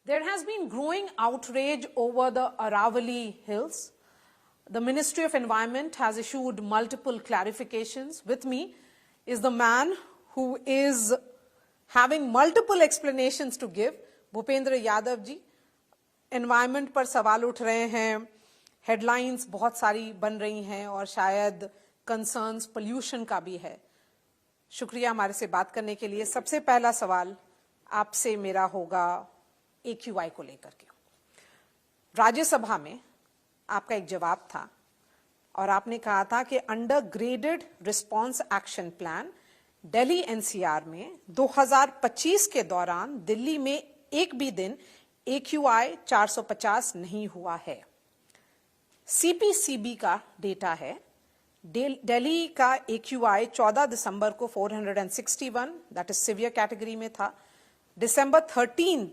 There has been growing outrage over the Aravalli Hills. The Ministry of Environment has issued multiple clarifications. With me is the man who is having multiple explanations to give, Bhupendra Yadav ji. Environment पर सवाल उठ रहे हैं, headlines बहुत सारी बन रही हैं और शायद concerns pollution का भी है. शुक्रिया हमारे से बात करने के लिए. सबसे पहला सवाल आपसे मेरा होगा AQI को लेकर के. राज्यसभा में आपका एक जवाब था और आपने कहा था कि under graded response action plan Delhi NCR में 2025 के दौरान दिल्ली में एक भी दिन AQI 450 नहीं हुआ है. CPCB का डेटा है, दिल्ली का AQI 14 दिसंबर को 461 दैट इज सीवियर कैटेगरी में था. दिसंबर 13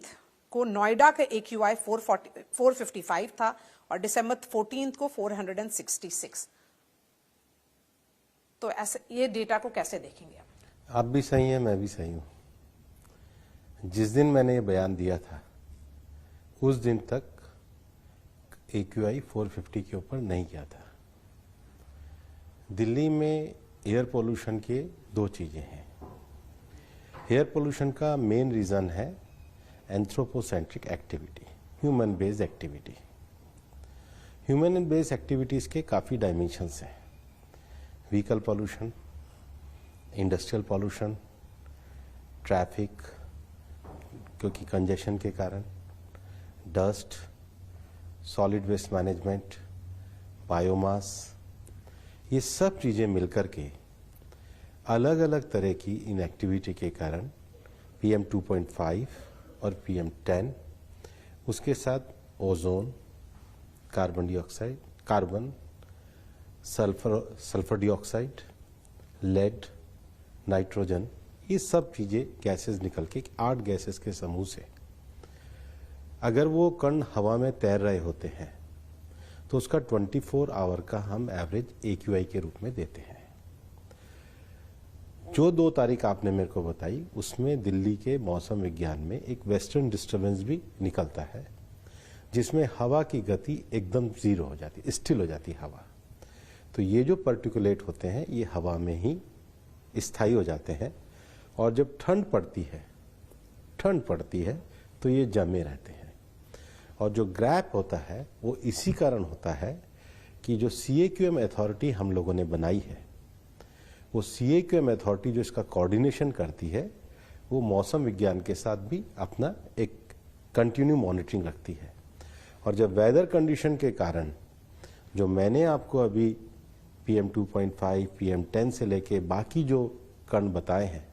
को नोएडा का AQI 455 था और दिसंबर 14 को 466. तो ऐसे ये डेटा को कैसे देखेंगे आप भी सही हैं, मैं भी सही हूं. जिस दिन मैंने ये बयान दिया था उस दिन तक AQI 450 के ऊपर नहीं गया था. दिल्ली में एयर पोल्यूशन के दो चीजें हैं. एयर पोल्यूशन का मेन रीजन है anthropocentric activity, human based activity. Human based activities के काफी डायमेंशंस हैं. Vehicle pollution, industrial pollution, traffic क्योंकि कंजेशन के कारण, dust, solid waste management, biomass, ये सब चीजें मिलकर के अलग अलग तरह की इन एक्टिविटी के कारण PM 2.5 और PM 10, उसके साथ ozone, carbon dioxide, carbon, sulphur dioxide, lead, nitrogen, ये सब चीजें गैसेस निकल के 8 गैसेस के समूह से अगर वो कण हवा में तैर रहे होते हैं तो उसका 24 आवर का हम एवरेज AQI के रूप में देते हैं. जो 2 तारीख आपने मेरे को बताई उसमें दिल्ली के मौसम विज्ञान में एक वेस्टर्न डिस्टर्बेंस भी निकलता है जिसमें हवा की गति एकदम जीरो हो जाती, स्टिल हो जाती हवा. तो ये जो पर्टिकुलेट होते हैं ये हवा में ही स्थायी हो जाते हैं और जब ठंड पड़ती है तो ये जमे रहते हैं. और जो गैप होता है वो इसी कारण होता है कि जो CAQM अथॉरिटी हम लोगों ने बनाई है, वो CAQM अथॉरिटी जो इसका कोऑर्डिनेशन करती है वो मौसम विज्ञान के साथ भी अपना एक कंटिन्यू मॉनिटरिंग रखती है. और जब वेदर कंडीशन के कारण जो मैंने आपको अभी PM 2.5, PM 10 से लेके बाकी जो कण बताए हैं,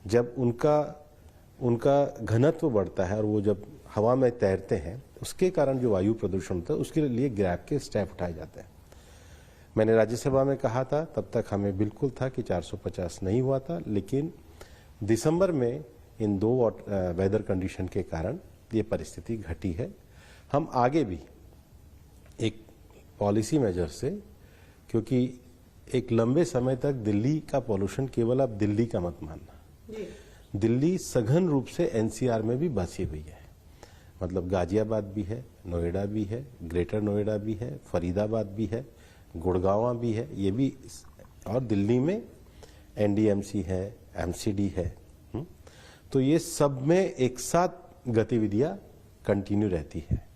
जब उनका घनत्व बढ़ता है और वो जब हवा में तैरते हैं उसके कारण जो वायु प्रदूषण होता है उसके लिए गैप के स्टेप उठाए जाते हैं. मैंने राज्यसभा में कहा था तब तक हमें बिल्कुल था कि 450 नहीं हुआ था, लेकिन दिसंबर में इन 2 वेदर कंडीशन के कारण ये परिस्थिति घटी है. हम आगे भी एक पॉलिसी मेजर से, क्योंकि एक लंबे समय तक दिल्ली का पॉल्यूशन केवल आप दिल्ली का मत मानना, दिल्ली सघन रूप से NCR में भी बसी हुई है. मतलब गाजियाबाद भी है, नोएडा भी है, ग्रेटर नोएडा भी है, फरीदाबाद भी है, गुड़गांव भी है, ये भी, और दिल्ली में NDMC है, MCD है. तो ये सब में एक साथ गतिविधियां कंटिन्यू रहती है.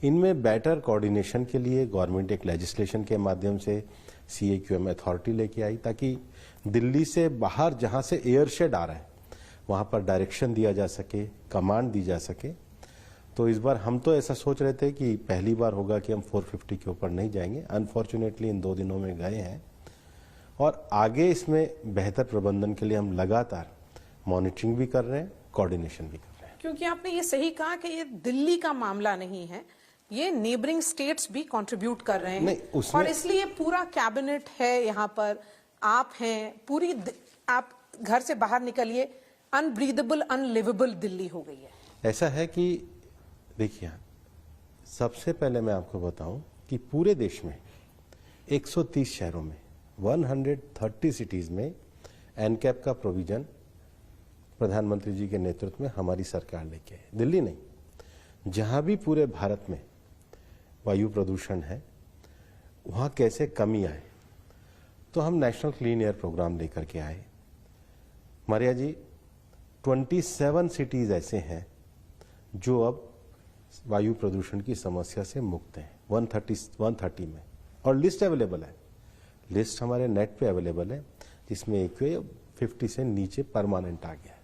इनमें बेटर कोऑर्डिनेशन के लिए गवर्नमेंट एक लेजिस्लेशन के माध्यम से CAQM अथॉरिटी लेके आई ताकि दिल्ली से बाहर जहां से एयर शेड आ रहा है वहां पर डायरेक्शन दिया जा सके, कमांड दी जा सके. तो इस बार हम तो ऐसा सोच रहे थे कि पहली बार होगा कि हम 450 के ऊपर नहीं जाएंगे. अनफॉर्चुनेटली इन 2 दिनों में गए हैं और आगे इसमें बेहतर प्रबंधन के लिए हम लगातार मॉनिटरिंग भी कर रहे हैं, कोऑर्डिनेशन भी कर रहे हैं. क्योंकि आपने ये सही कहा कि ये दिल्ली का मामला नहीं है, ये नेबरिंग स्टेट्स भी कंट्रीब्यूट कर रहे हैं और इसलिए पूरा कैबिनेट है यहाँ पर, आप हैं, पूरी आप घर से बाहर निकलिए, अनब्रीदेबल, अनलिवेबल दिल्ली हो गई है. ऐसा है कि देखिए, सबसे पहले मैं आपको बताऊं कि पूरे देश में 130 शहरों में 130 सिटीज में एनकैप का प्रोविजन प्रधानमंत्री जी के नेतृत्व में हमारी सरकार लेके आई. दिल्ली नहीं, जहां भी पूरे भारत में वायु प्रदूषण है वहां कैसे कमी आए, तो हम नेशनल क्लीन एयर प्रोग्राम लेकर के आए। मारिया जी, 27 सिटीज ऐसे हैं जो अब वायु प्रदूषण की समस्या से मुक्त हैं 130 में, और लिस्ट अवेलेबल है। लिस्ट हमारे नेट पे अवेलेबल है, जिसमें AQI 50 से नीचे परमानेंट आ गया है।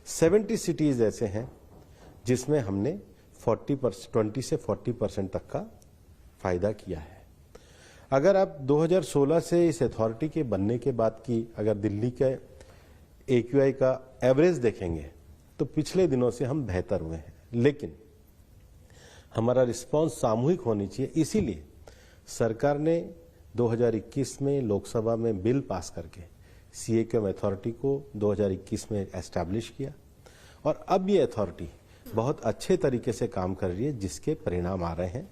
70 सिटीज ऐसे हैं जिसमें हमने 20 से 40% तक का फायदा किया है। अगर आप 2016 से इस अथॉरिटी के बनने के बाद की अगर दिल्ली के AQI का एवरेज देखेंगे तो पिछले दिनों से हम बेहतर हुए हैं, लेकिन हमारा रिस्पांस सामूहिक होनी चाहिए। इसीलिए सरकार ने 2021 में लोकसभा में बिल पास करके CAQM अथॉरिटी को 2021 में एस्टैब्लिश किया, और अब ये अथॉरिटी बहुत अच्छे तरीके से काम कर रही है, जिसके परिणाम आ रहे हैं।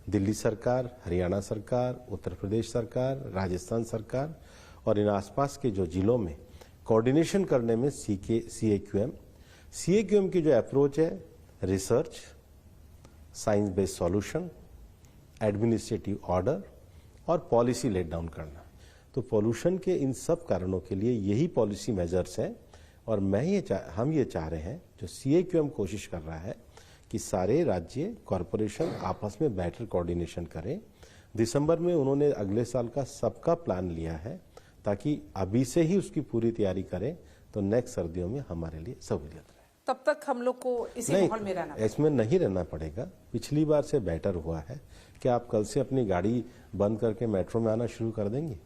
दिल्ली सरकार, हरियाणा सरकार, उत्तर प्रदेश सरकार, राजस्थान सरकार और इन आसपास के जो जिलों में कोऑर्डिनेशन करने में CAQM की जो अप्रोच है, research, science based solution, administrative order और पॉलिसी लेट डाउन करना, तो पोल्यूशन के इन सब कारणों के लिए यही पॉलिसी मेजर्स हैं। और हम ये चाह रहे हैं, जो CAQM कोशिश कर रहा है कि सारे राज्य कॉरपोरेशन आपस में बेटर कोऑर्डिनेशन करें। दिसंबर में उन्होंने अगले साल का सबका प्लान लिया है, ताकि अभी से ही उसकी पूरी तैयारी करें तो नेक्स्ट सर्दियों में हमारे लिए सहूलियत रहे। तब तक हम लोग को इसी माहौल में रहना, इसमें नहीं रहना पड़ेगा। पिछली बार से बेटर हुआ है। क्या आप कल से अपनी गाड़ी बंद करके मेट्रो में आना शुरू कर देंगे?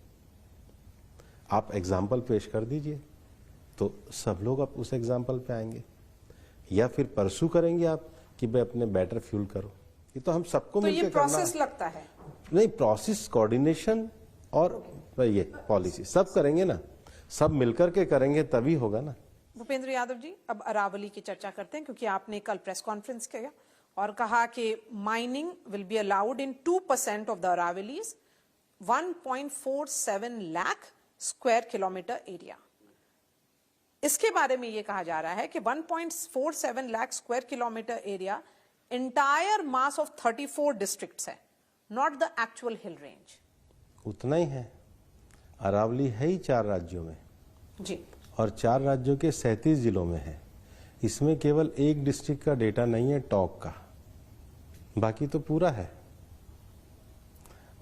आप एग्जाम्पल पेश कर दीजिए, तो सब लोग अब उस एग्जाम्पल पे आएंगे। या फिर परसू करेंगे आप कि भाई अपने बेटर फ्यूल करो। ये तो हम सबको तो मिलकर ये प्रोसेस लगता है। नहीं, प्रोसेस, कोऑर्डिनेशन और ये पॉलिसी सब करेंगे ना, सब मिलकर के करेंगे तभी होगा ना। भूपेंद्र यादव जी, अब अरावली की चर्चा करते हैं, क्योंकि आपने कल प्रेस कॉन्फ्रेंस किया और कहा कि mining will be allowed in 2% of the Aravallis 1.47 lakh square kilometre area. इसके बारे में यह कहा जा रहा है कि 1.47 lakh square kilometre area entire mass of 34 districts है, not the actual hill range. उतना ही है। अरावली है ही 4 राज्यों में जी, और 4 राज्यों के 37 जिलों में है। इसमें केवल एक डिस्ट्रिक्ट का डेटा नहीं है, टॉक का, बाकी तो पूरा है।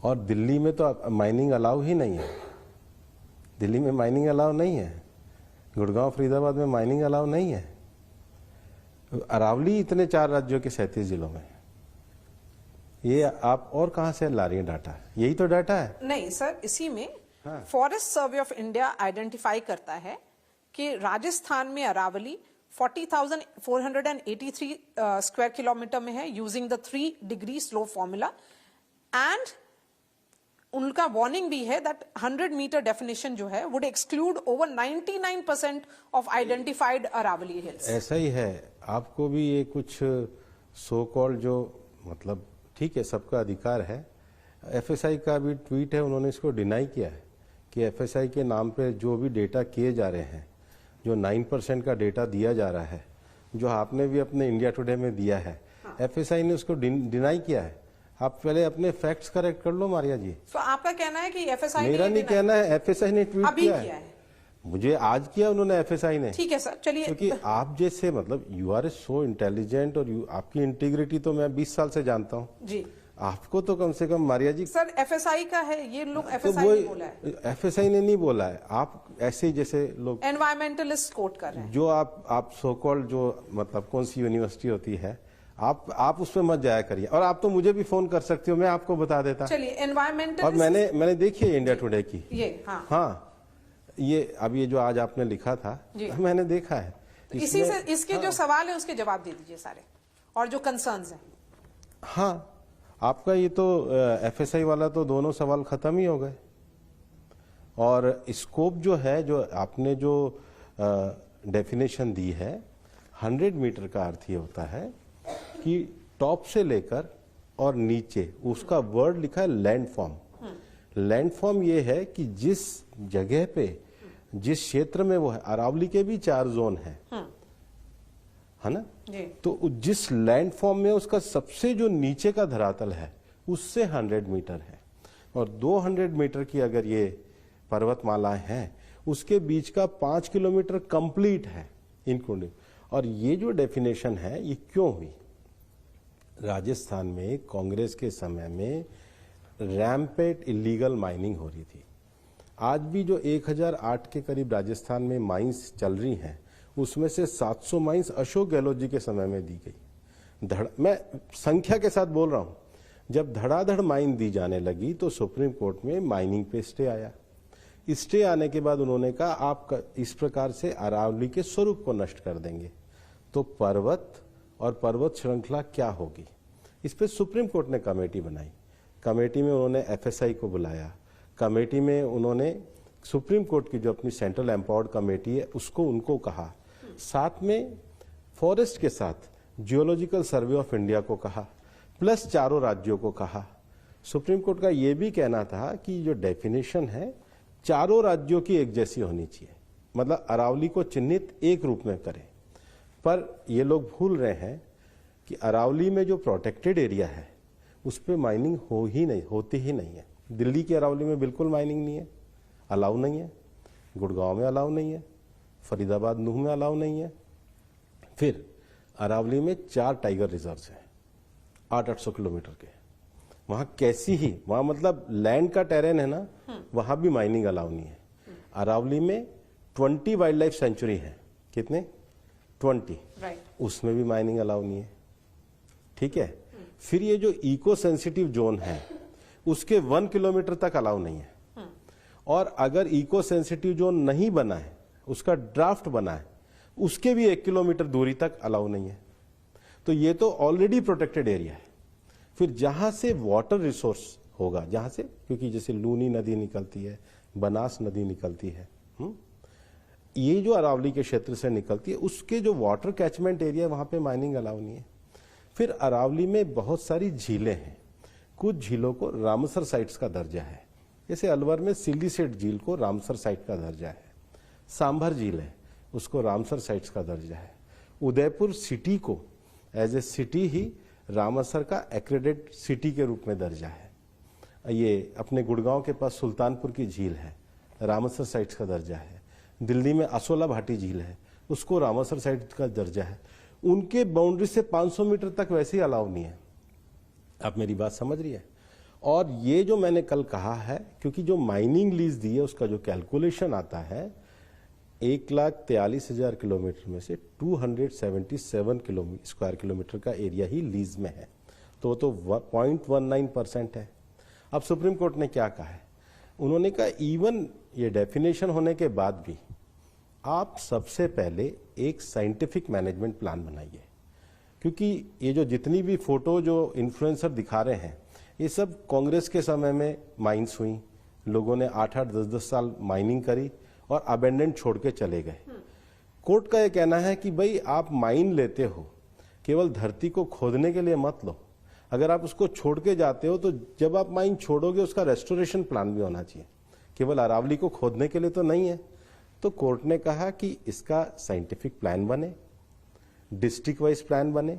और दिल्ली में तो माइनिंग अलाउ ही नहीं है। दिल्ली में माइनिंग अलाउ नहीं है, गुड़गांव, फरीदाबाद में माइनिंग अलाउ नहीं है। अरावली इतने 4 राज्यों के 37 जिलों में। ये आप और कहां से ला रही है डाटा? यही तो डाटा है। नहीं सर, इसी में forest survey of India identify करता है कि राजस्थान में अरावली 40,483 स्क्वायर किलोमीटर में है, using the 3 degree slope formula. And उनका वार्निंग भी है दैट 100 मीटर डेफिनेशन जो है would exclude over 99% of identified Aravalli hills. ऐसा ही है। आपको भी ये कुछ सो कॉल्ड जो, मतलब ठीक है, सबका अधिकार है। FSI का भी ट्वीट है, उन्होंने इसको डिनाई किया है कि FSI के नाम पे जो भी डेटा किए जा रहे हैं, जो 9% का डेटा दिया जा रहा है, जो आपने भी अपने इंडिया टुडे में दिया है, FSI ने उसको डिनाई किया है। आप पहले अपने फैक्ट्स करेक्ट कर लो मारिया जी। तो आपका कहना है कि FSI मेरा नहीं कहना है, FSI ने ट्वीट किया है। मुझे आज किया उन्होंने, FSI ने। ठीक है सर, चलिए। क्योंकि आप जैसे, मतलब यू आर सो इंटेलिजेंट, और आपकी इंटीग्रिटी तो मैं 20 साल से जानता हूँ जी। आपको तो कम से कम मारिया जी। सर FSI का है, ये लोग तो FSI ने बोला है। FSI ने नहीं बोला है, आप ऐसे ही जैसे लोग एनवायरमेंटलिस्ट कोट कर रहे हैं। जो आप सो कॉल्ड, जो मतलब कौन सी यूनिवर्सिटी होती है, आप उसमें मत जाया करिए। और आप तो मुझे भी फोन कर सकते हो, मैं आपको बता देता। चलिए, एनवायरमेंटलिस्ट। और मैंने देखी है इंडिया टुडे की ये, हाँ ये अब ये जो आज आपने लिखा था, मैंने देखा है। तो इसी से इसके जो सवाल है उसके जवाब दे दीजिए सारे, और जो कंसर्न्स हैं। हाँ, आपका ये तो FSI वाला तो दोनों सवाल खत्म ही हो गए। और स्कोप जो है, जो आपने जो डेफिनेशन दी है, 100 मीटर का अर्थ ये होता है कि टॉप से लेकर और नीचे, उसका वर्ड लिखा है लैंडफॉर्म। लैंडफॉर्म ये है कि जिस जगह पे, जिस क्षेत्र में वो है। अरावली के भी 4 जोन हैं। है ना जी। तो जिस लैंड फॉर्म में उसका सबसे जो नीचे का धरातल है उससे 100 मीटर है और 200 मीटर की अगर ये पर्वतमालाएं हैं उसके बीच का 5 किलोमीटर कंप्लीट है इंक्लूडिंग। और ये जो डेफिनेशन है ये क्यों हुई? राजस्थान में कांग्रेस के समय में रैम्पेट इलीगल माइनिंग हो रही थी। आज भी जो 1008 के करीब राजस्थान में माइंस चल रही हैं उसमें से 700 माइंस अशोक गहलोत जी के समय में दी गई। मैं संख्या के साथ बोल रहा हूं। जब धड़ाधड़ माइन दी जाने लगी तो सुप्रीम कोर्ट में माइनिंग पे स्टे आया। स्टे आने के बाद उन्होंने कहा आप इस प्रकार से अरावली के स्वरूप को नष्ट कर देंगे तो पर्वत और पर्वत श्रृंखला क्या होगी? इस पे सुप्रीम कोर्ट ने कमेटी बनाई। कमेटी में उन्होंने एफएसआई को बुलाया। कमेटी में उन्होंने सुप्रीम कोर्ट की जो अपनी सेंट्रल एम्पावर्ड कमेटी है उसको उनको कहा, साथ में फॉरेस्ट के साथ जियोलॉजिकल सर्वे ऑफ इंडिया को कहा, प्लस चारों राज्यों को कहा। सुप्रीम कोर्ट का यह भी कहना था कि जो डेफिनेशन है चारों राज्यों की एक जैसी होनी चाहिए, मतलब अरावली को चिन्हित एक रूप में करें। पर ये लोग भूल रहे हैं कि अरावली में जो प्रोटेक्टेड एरिया है उस पर माइनिंग होती ही नहीं है। दिल्ली की अरावली में बिल्कुल माइनिंग नहीं है, अलाउ नहीं है। गुड़गांव में अलाउ नहीं है, फरीदाबाद नूह में अलाउ नहीं है। फिर अरावली में 4 टाइगर रिजर्व्स हैं 800 किलोमीटर के। वहां कैसी ही वहां मतलब लैंड का टेरेन है ना, वहां भी माइनिंग अलाउ नहीं है। अरावली में 20 वाइल्ड लाइफ सेंचुरी है। कितने? 20। उसमें भी माइनिंग अलाउ नहीं है। ठीक है। फिर ये जो इको सेंसिटिव जोन है उसके 1 किलोमीटर तक अलाउ नहीं है। और अगर इको सेंसिटिव जोन नहीं बना है, उसका ड्राफ्ट बना है, उसके भी 1 किलोमीटर दूरी तक अलाउ नहीं है। तो ये तो ऑलरेडी प्रोटेक्टेड एरिया है। फिर जहां से वाटर रिसोर्स होगा, जहां से, क्योंकि जैसे लूनी नदी निकलती है, बनास नदी निकलती है, ये जो अरावली के क्षेत्र से निकलती है, उसके जो वाटर कैचमेंट एरिया है वहां पे माइनिंग अलाउ नहीं है। फिर अरावली में बहुत सारी झीलें हैं। कुछ झीलों को रामसर साइट्स का दर्जा है। जैसे अलवर में सिल्लीसेट झील को रामसर साइट का दर्जा है। सांभर झील है, उसको रामसर साइट्स का दर्जा है। उदयपुर सिटी को एज ए सिटी ही रामसर का एक्रेडिट सिटी के रूप में दर्जा है। ये अपने गुड़गांव के पास सुल्तानपुर की झील है, रामसर साइट्स का दर्जा है। दिल्ली में असोला भाटी झील है, उसको रामसर साइट का दर्जा है। उनके बाउंड्री से 500 मीटर तक वैसे ही अलाउ नहीं है। आप मेरी बात समझ रही है? और ये जो मैंने कल कहा है, क्योंकि जो माइनिंग लीज दी है उसका जो कैलकुलेशन आता है 1,43,000 किलोमीटर में से 277 स्क्वायर किलोमीटर का एरिया ही लीज में है, तो 0.19% है। अब सुप्रीम कोर्ट ने क्या कहा है? उन्होंने कहा इवन ये डेफिनेशन होने के बाद भी आप सबसे पहले एक साइंटिफिक मैनेजमेंट प्लान बनाइए, क्योंकि ये जो जितनी भी फोटो जो इन्फ्लुएंसर दिखा रहे हैं ये सब कांग्रेस के समय में माइंस हुई, लोगों ने 8-8, 10-10 साल माइनिंग करी और अबेंडेंट छोड़ के चले गए। कोर्ट का ये कहना है कि भाई आप माइन लेते हो, केवल धरती को खोदने के लिए मत लो। अगर आप उसको छोड़ के जाते हो तो जब आप माइन छोड़ोगे उसका रेस्टोरेशन प्लान भी होना चाहिए, केवल अरावली को खोदने के लिए तो नहीं है। तो कोर्ट ने कहा कि इसका साइंटिफिक प्लान बने, डिस्ट्रिक्ट वाइज प्लान बने।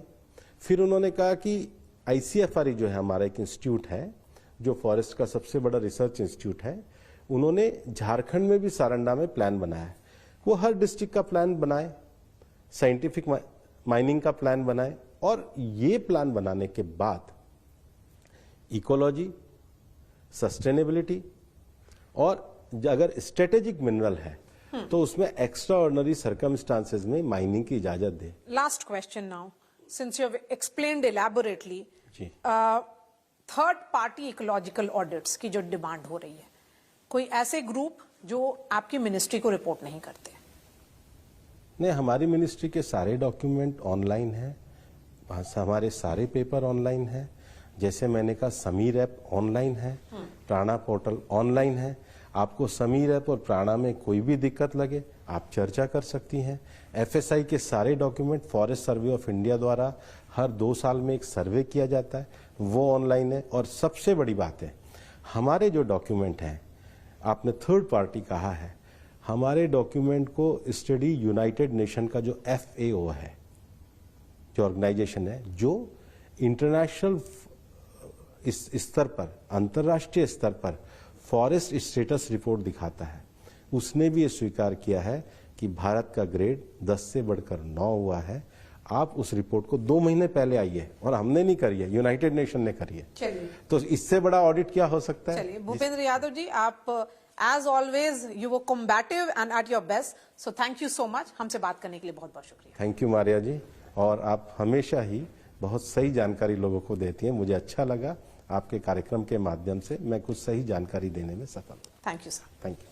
फिर उन्होंने कहा कि आईसीएफआर जो है हमारा एक इंस्टीट्यूट है, जो फॉरेस्ट का सबसे बड़ा रिसर्च इंस्टीट्यूट है, उन्होंने झारखंड में भी सारंडा में प्लान बनाया है। वो हर डिस्ट्रिक्ट का प्लान बनाए, साइंटिफिक माइनिंग का प्लान बनाए, और ये प्लान बनाने के बाद इकोलॉजी, सस्टेनेबिलिटी और अगर स्ट्रेटेजिक मिनरल है तो उसमें एक्स्ट्रा ऑर्डिनरी सर्कमस्टांसेस में माइनिंग की इजाजत दे। Last question now, since you have explained elaborately, third party ecological audits की जो डिमांड हो रही है, कोई ऐसे ग्रुप जो आपकी मिनिस्ट्री को रिपोर्ट नहीं करते? नहीं, हमारी मिनिस्ट्री के सारे डॉक्यूमेंट ऑनलाइन है, हमारे सारे पेपर ऑनलाइन है। जैसे मैंने कहा समीर ऐप ऑनलाइन है, प्राणा पोर्टल ऑनलाइन है। आपको समीर ऐप और प्राणा में कोई भी दिक्कत लगे आप चर्चा कर सकती हैं। एफएसआई के सारे document forest survey of India द्वारा हर 2 साल में एक सर्वे किया जाता है, वो ऑनलाइन है। और सबसे बड़ी बात है, हमारे जो डॉक्यूमेंट हैं, आपने थर्ड पार्टी कहा है, हमारे डॉक्यूमेंट को स्टडी यूनाइटेड नेशन का जो FAO है, जो ऑर्गेनाइजेशन है, जो इंटरनेशनल इस स्तर पर, अंतर्राष्ट्रीय स्तर पर फॉरेस्ट स्टेटस रिपोर्ट दिखाता है, उसने भी ये स्वीकार किया है कि भारत का ग्रेड 10 से बढ़कर 9 हुआ है। आप उस रिपोर्ट को 2 महीने पहले आई है, और हमने नहीं करी है, यूनाइटेड नेशन ने करी है। चलिए, तो इससे बड़ा ऑडिट क्या हो सकता है? चलिए भूपेंद्र यादव जी, आप as always you were combative and at your best, so thank you so much. हमसे बात करने के लिए बहुत बहुत शुक्रिया। थैंक यू मारिया जी, और आप हमेशा ही बहुत सही जानकारी लोगों को देती हैं। मुझे अच्छा लगा आपके कार्यक्रम के माध्यम से मैं कुछ सही जानकारी देने में सफल हूं। Thank you sir. Thank you.